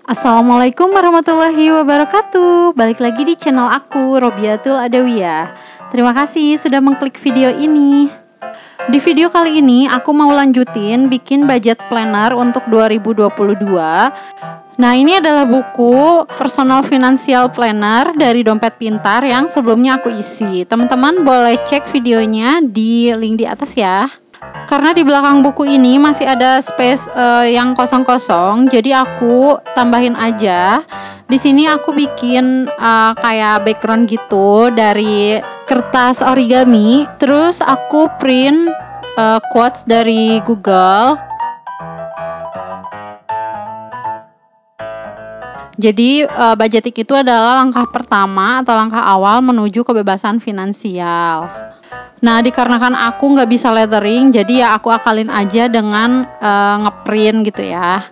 Assalamualaikum warahmatullahi wabarakatuh. Balik lagi di channel aku, Robiatul Adawiyah. Terima kasih sudah mengklik video ini. Di video kali ini aku mau lanjutin bikin budget planner untuk 2022. Nah, ini adalah buku Personal Financial Planner dari Dompet Pintar yang sebelumnya aku isi. Teman-teman boleh cek videonya di link di atas ya. Karena di belakang buku ini masih ada space yang kosong-kosong, jadi aku tambahin aja. Di sini aku bikin kayak background gitu dari kertas origami. Terus aku print quotes dari Google. Jadi budgeting itu adalah langkah pertama atau langkah awal menuju kebebasan finansial. Nah, dikarenakan aku nggak bisa lettering, jadi ya aku akalin aja dengan ngeprint gitu ya.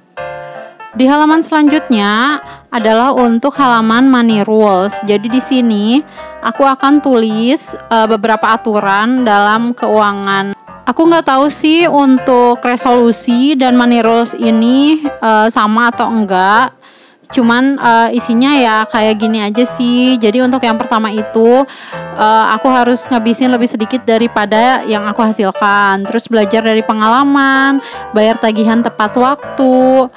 Di halaman selanjutnya adalah untuk halaman money rules. Jadi di sini aku akan tulis beberapa aturan dalam keuangan. Aku nggak tahu sih untuk resolusi dan money rules ini sama atau enggak. Cuman isinya ya kayak gini aja sih. Jadi untuk yang pertama itu aku harus ngabisin lebih sedikit daripada yang aku hasilkan. Terus belajar dari pengalaman, bayar tagihan tepat waktu,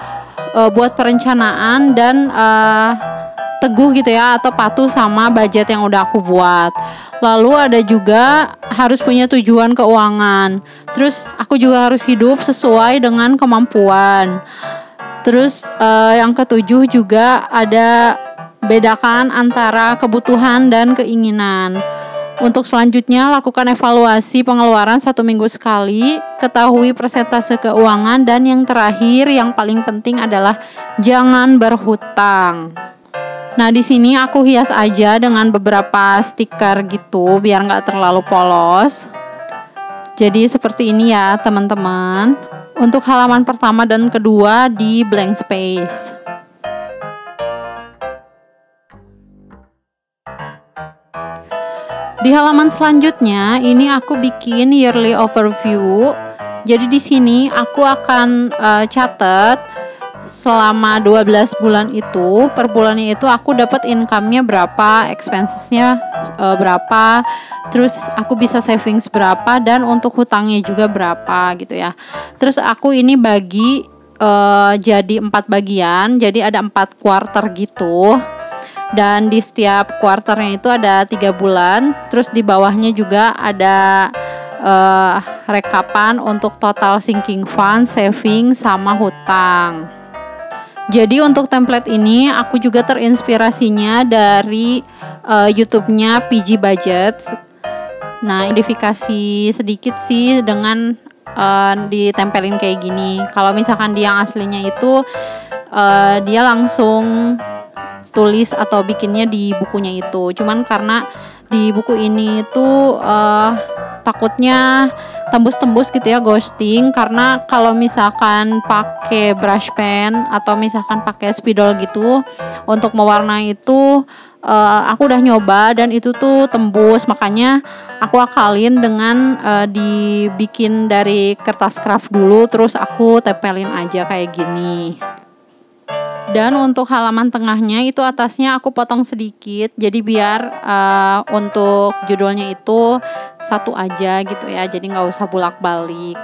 buat perencanaan dan teguh gitu ya, atau patuh sama budget yang udah aku buat. Lalu ada juga harus punya tujuan keuangan. Terus aku juga harus hidup sesuai dengan kemampuan. Terus yang ketujuh juga ada bedakan antara kebutuhan dan keinginan. Untuk selanjutnya lakukan evaluasi pengeluaran 1 minggu sekali, ketahui persentase keuangan, dan yang terakhir yang paling penting adalah jangan berhutang. Nah, di sini aku hias aja dengan beberapa stiker gitu biar nggak terlalu polos. Jadi seperti ini ya teman-teman. Untuk halaman pertama dan kedua di blank space. Di halaman selanjutnya ini aku bikin yearly overview. Jadi di sini aku akan catat selama 12 bulan itu, per bulannya itu aku dapat income-nya berapa, expenses-nya berapa, terus aku bisa savings berapa, dan untuk hutangnya juga berapa gitu ya. Terus aku ini bagi jadi 4 bagian, jadi ada 4 quarter gitu. Dan di setiap quarternya itu ada 3 bulan. Terus di bawahnya juga ada rekapan untuk total sinking fund, saving, sama hutang. Jadi untuk template ini aku juga terinspirasinya dari YouTube-nya PG Budgets. Nah, modifikasi sedikit sih dengan ditempelin kayak gini. Kalau misalkan dia yang aslinya itu dia langsung tulis atau bikinnya di bukunya itu. Cuman karena di buku ini tuh takutnya tembus-tembus gitu ya, ghosting, karena kalau misalkan pakai brush pen atau misalkan pakai spidol gitu untuk mewarnai itu aku udah nyoba dan itu tuh tembus, makanya aku akalin dengan dibikin dari kertas craft dulu, terus aku tempelin aja kayak gini. Dan untuk halaman tengahnya itu atasnya aku potong sedikit, jadi biar untuk judulnya itu satu aja gitu ya, jadi nggak usah bolak-balik.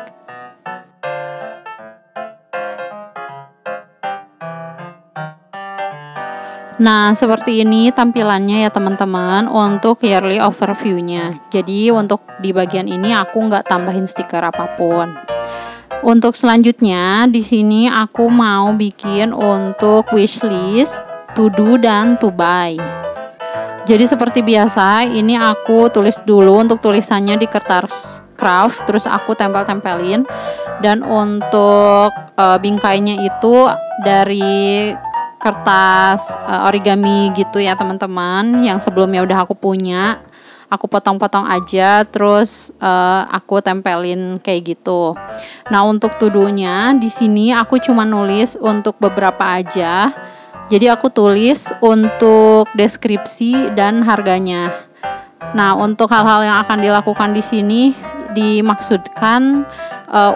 Nah, seperti ini tampilannya ya teman-teman untuk yearly overview-nya. Jadi untuk di bagian ini aku nggak tambahin stiker apapun. Untuk selanjutnya di sini aku mau bikin untuk wishlist, to do, dan to buy. Jadi seperti biasa ini aku tulis dulu untuk tulisannya di kertas craft, terus aku tempel-tempelin. Dan untuk bingkainya itu dari kertas origami gitu ya teman-teman, yang sebelumnya udah aku punya. Aku potong-potong aja, terus aku tempelin kayak gitu. Nah, untuk to-do-nya di sini aku cuma nulis untuk beberapa aja. Jadi aku tulis untuk deskripsi dan harganya. Nah, untuk hal-hal yang akan dilakukan di sini dimaksudkan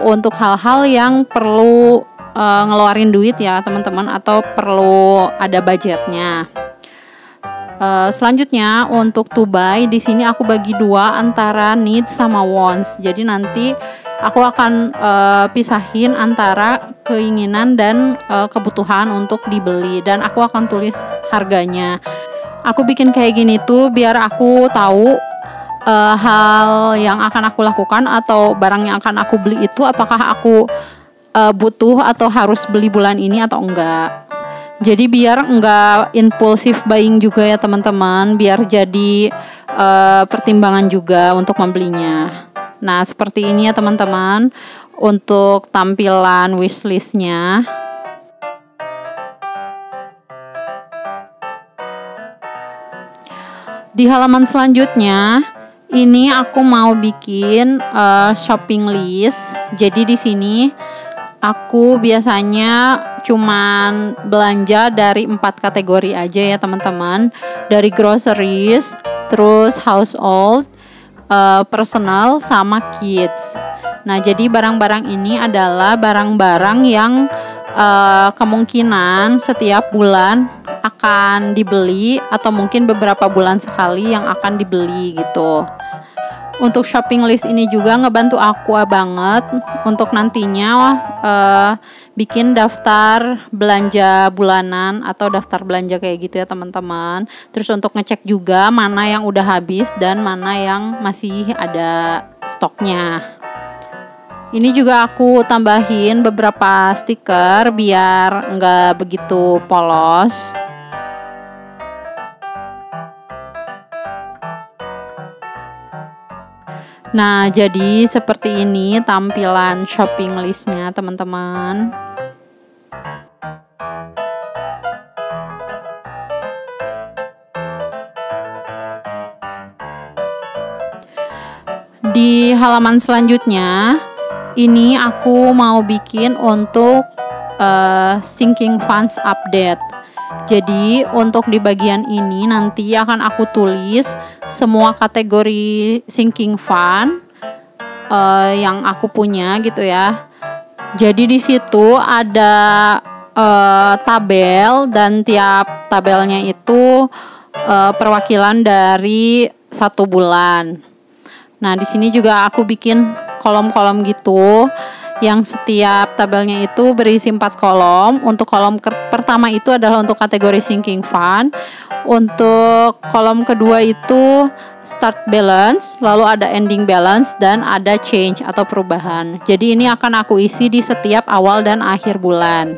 untuk hal-hal yang perlu ngeluarin duit ya teman-teman, atau perlu ada budgetnya. Selanjutnya untuk to buy, di sini aku bagi dua antara needs sama wants. Jadi nanti aku akan pisahin antara keinginan dan kebutuhan untuk dibeli, dan aku akan tulis harganya. Aku bikin kayak gini tuh biar aku tahu hal yang akan aku lakukan atau barang yang akan aku beli itu apakah aku butuh atau harus beli bulan ini atau enggak. Jadi biar enggak impulsif buying juga ya teman-teman, biar jadi pertimbangan juga untuk membelinya. Nah seperti ini ya teman-teman untuk tampilan wishlistnya. Di halaman selanjutnya ini aku mau bikin shopping list. Jadi di sini aku biasanya cuman belanja dari 4 kategori aja ya teman-teman. Dari groceries, terus household, personal, sama kids. Nah jadi barang-barang ini adalah barang-barang yang kemungkinan setiap bulan akan dibeli atau mungkin beberapa bulan sekali yang akan dibeli gitu. Untuk shopping list ini juga ngebantu aku banget untuk nantinya bikin daftar belanja bulanan atau daftar belanja kayak gitu ya teman-teman. Terus untuk ngecek juga mana yang udah habis dan mana yang masih ada stoknya. Ini juga aku tambahin beberapa stiker biar nggak begitu polos. Nah, jadi seperti ini tampilan shopping listnya teman-teman. Di halaman selanjutnya, ini aku mau bikin untuk sinking funds update. Jadi untuk di bagian ini nanti akan aku tulis semua kategori sinking fund yang aku punya gitu ya. Jadi di situ ada tabel dan tiap tabelnya itu perwakilan dari 1 bulan. Nah di sini juga aku bikin kolom-kolom gitu, yang setiap tabelnya itu berisi 4 kolom. Untuk kolom pertama itu adalah untuk kategori sinking fund. Untuk kolom kedua itu start balance, lalu ada ending balance, dan ada change atau perubahan. Jadi ini akan aku isi di setiap awal dan akhir bulan.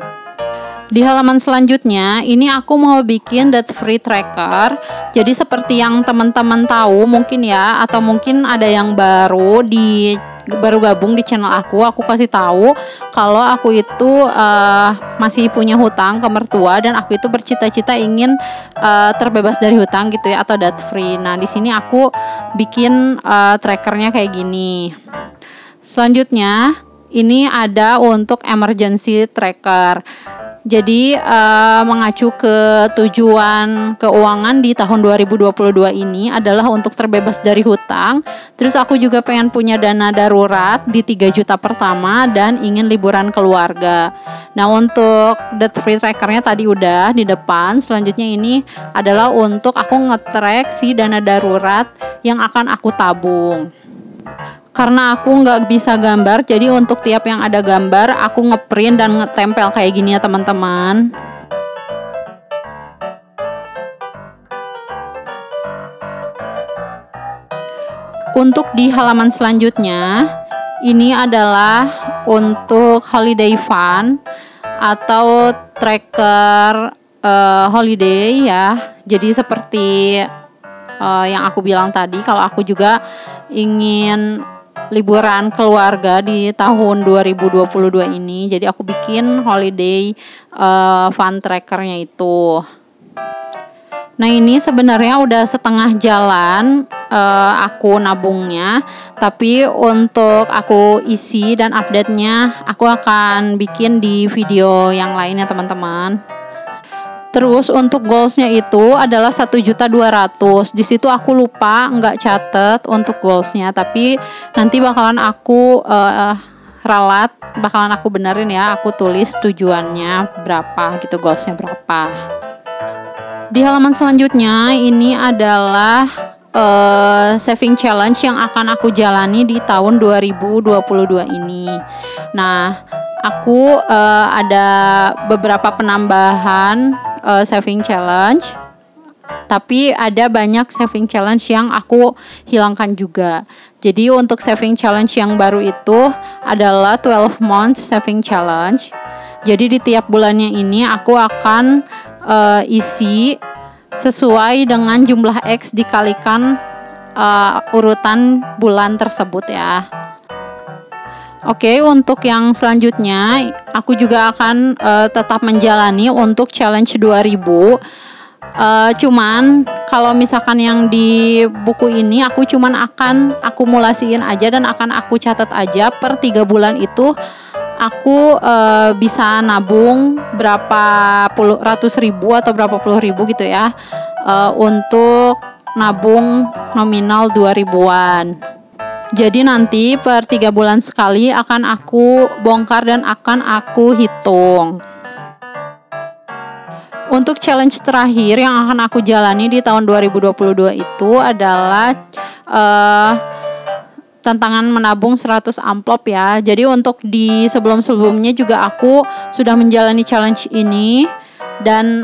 Di halaman selanjutnya, ini aku mau bikin debt free tracker. Jadi seperti yang teman-teman tahu mungkin ya, atau mungkin ada yang baru gabung di channel aku kasih tahu kalau aku itu masih punya hutang ke mertua dan aku itu bercita-cita ingin terbebas dari hutang gitu ya, atau debt free. Nah, di sini aku bikin trackernya kayak gini. Selanjutnya, ini ada untuk emergency tracker. Jadi mengacu ke tujuan keuangan di tahun 2022 ini adalah untuk terbebas dari hutang. Terus aku juga pengen punya dana darurat di 3 juta pertama dan ingin liburan keluarga. Nah untuk debt free trackernya tadi udah di depan. Selanjutnya ini adalah untuk aku nge-track si dana darurat yang akan aku tabung. Karena aku nggak bisa gambar, jadi untuk tiap yang ada gambar aku ngeprint dan ngetempel kayak gini ya teman-teman. Untuk di halaman selanjutnya, ini adalah untuk holiday fund atau tracker holiday ya. Jadi seperti yang aku bilang tadi, kalau aku juga ingin liburan keluarga di tahun 2022 ini, jadi aku bikin holiday fund trackernya itu. Nah ini sebenarnya udah setengah jalan aku nabungnya, tapi untuk aku isi dan update-nya aku akan bikin di video yang lainnya teman-teman. Terus untuk goalsnya itu adalah 1.200.000. Di situ aku lupa nggak catet untuk goalsnya, tapi nanti bakalan aku ralat, bakalan aku benerin ya. Aku tulis tujuannya berapa gitu, goalsnya berapa. Di halaman selanjutnya ini adalah saving challenge yang akan aku jalani di tahun 2022 ini. Nah, aku ada beberapa penambahan saving challenge, tapi ada banyak saving challenge yang aku hilangkan juga. Jadi untuk saving challenge yang baru itu adalah 12 month saving challenge. Jadi di tiap bulannya ini aku akan isi sesuai dengan jumlah X dikalikan urutan bulan tersebut ya. Oke, untuk yang selanjutnya aku juga akan tetap menjalani untuk challenge 2000. Cuman kalau misalkan yang di buku ini aku cuman akan akumulasiin aja dan akan aku catat aja per 3 bulan itu aku bisa nabung berapa ratus ribu atau berapa puluh ribu gitu ya, untuk nabung nominal 2000-an. Jadi nanti per 3 bulan sekali akan aku bongkar dan akan aku hitung. Untuk challenge terakhir yang akan aku jalani di tahun 2022 itu adalah tantangan menabung 100 amplop ya. Jadi untuk di sebelum-sebelumnya juga aku sudah menjalani challenge ini dan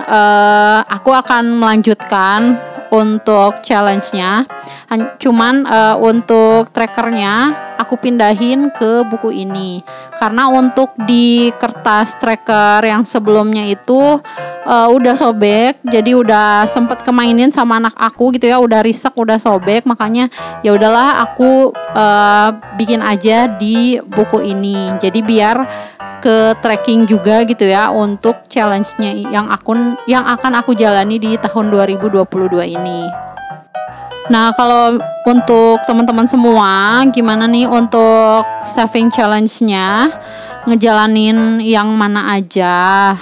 aku akan melanjutkan untuk challenge-nya. Cuman untuk trackernya aku pindahin ke buku ini. Karena untuk di kertas tracker yang sebelumnya itu udah sobek, jadi udah sempet kemainin sama anak aku gitu ya, udah riset, udah sobek, makanya ya udahlah aku bikin aja di buku ini. Jadi biar ke tracking juga gitu ya untuk challenge-nya yang akan aku jalani di tahun 2022 ini. Nah, kalau untuk teman-teman semua gimana nih untuk saving challenge-nya? Ngejalanin yang mana aja?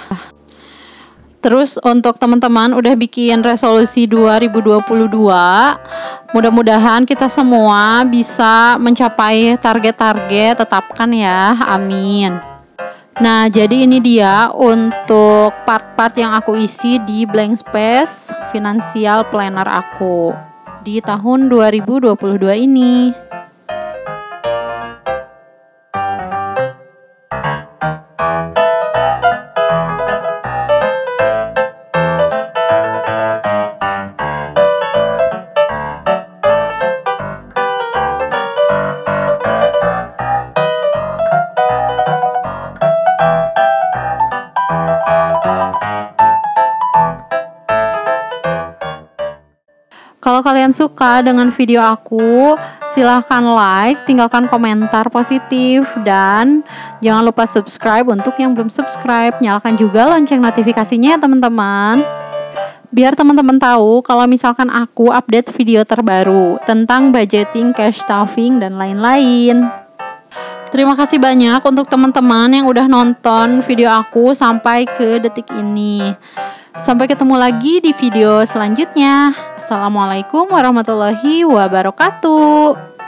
Terus untuk teman-teman udah bikin resolusi 2022, mudah-mudahan kita semua bisa mencapai target-target tetapkan ya, amin. Nah, jadi ini dia untuk part-part yang aku isi di blank space financial planner aku di tahun 2022 ini. Kalau kalian suka dengan video aku, silahkan like, tinggalkan komentar positif, dan jangan lupa subscribe untuk yang belum subscribe. Nyalakan juga lonceng notifikasinya ya teman-teman. Biar teman-teman tahu kalau misalkan aku update video terbaru tentang budgeting, cash stuffing, dan lain-lain. Terima kasih banyak untuk teman-teman yang udah nonton video aku sampai ke detik ini. Sampai ketemu lagi di video selanjutnya. Assalamualaikum warahmatullahi wabarakatuh.